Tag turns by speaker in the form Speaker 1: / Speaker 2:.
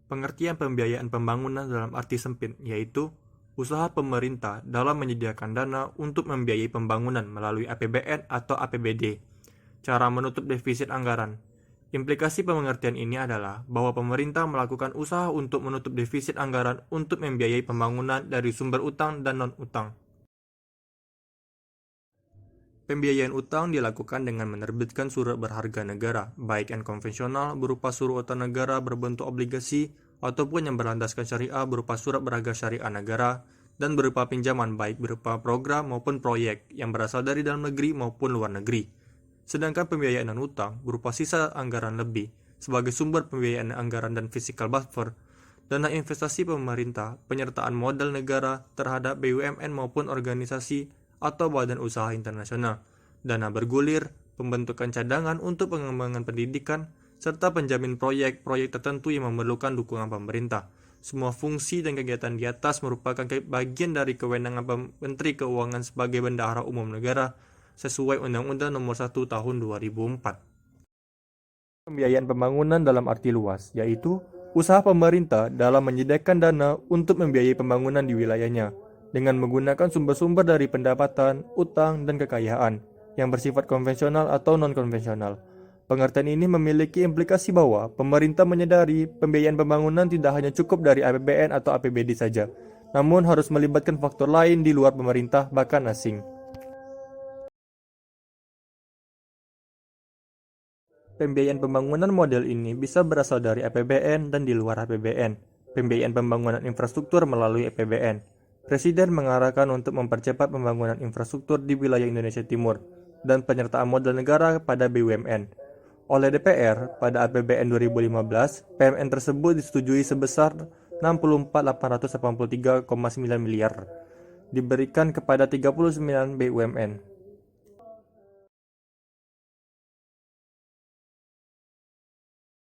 Speaker 1: Pengertian pembiayaan pembangunan dalam arti sempit yaitu usaha pemerintah dalam menyediakan dana untuk membiayai pembangunan melalui APBN atau APBD. Cara menutup defisit anggaran. Implikasi pengertian ini adalah bahwa pemerintah melakukan usaha untuk menutup defisit anggaran untuk membiayai pembangunan dari sumber utang dan non-utang. Pembiayaan utang dilakukan dengan menerbitkan surat berharga negara, baik yang konvensional berupa surat utang negara berbentuk obligasi, ataupun yang berlandaskan syariah berupa surat berharga syariah negara, dan berupa pinjaman baik berupa program maupun proyek yang berasal dari dalam negeri maupun luar negeri. Sedangkan pembiayaan non-utang berupa sisa anggaran lebih sebagai sumber pembiayaan anggaran dan physical buffer, dana investasi pemerintah, penyertaan modal negara terhadap BUMN maupun organisasi atau badan usaha internasional, dana bergulir, pembentukan cadangan untuk pengembangan pendidikan, serta penjamin proyek-proyek tertentu yang memerlukan dukungan pemerintah. Semua fungsi dan kegiatan di atas merupakan bagian dari kewenangan Menteri Keuangan sebagai bendahara umum negara sesuai Undang-Undang Nomor 1 Tahun 2004. Pembiayaan pembangunan dalam arti luas, yaitu usaha pemerintah dalam menyediakan dana untuk membiayai pembangunan di wilayahnya dengan menggunakan sumber-sumber dari pendapatan, utang, dan kekayaan yang bersifat konvensional atau non-konvensional. Pengertian ini memiliki implikasi bahwa pemerintah menyadari pembiayaan pembangunan tidak hanya cukup dari APBN atau APBD saja, namun harus melibatkan faktor lain di luar pemerintah, bahkan asing. Pembiayaan pembangunan model ini bisa berasal dari APBN dan di luar APBN. Pembiayaan pembangunan infrastruktur melalui APBN. Presiden mengarahkan untuk mempercepat pembangunan infrastruktur di wilayah Indonesia Timur dan penyertaan modal negara pada BUMN. Oleh DPR, pada APBN 2015, PMN tersebut disetujui sebesar 64.883,9 miliar, diberikan kepada 39 BUMN.